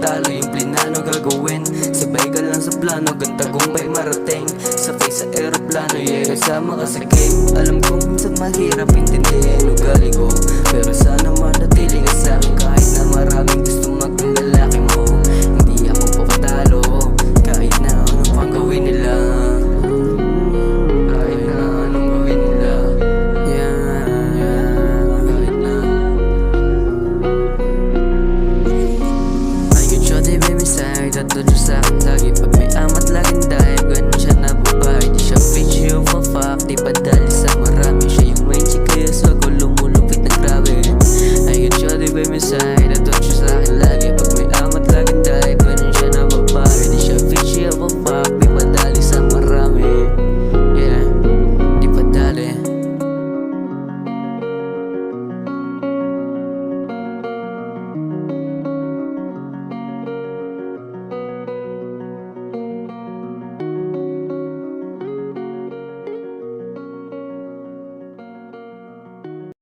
talo yung plinano gagawin. Sabay ka lang sa plano, gantagumpay marating. Sakay sa aeroplano, yeah, kasama ka sa game. Alam kong minsan mahirap intindihin ugali ko, pero sana manatili ka sa'kin kahit na maraming gusto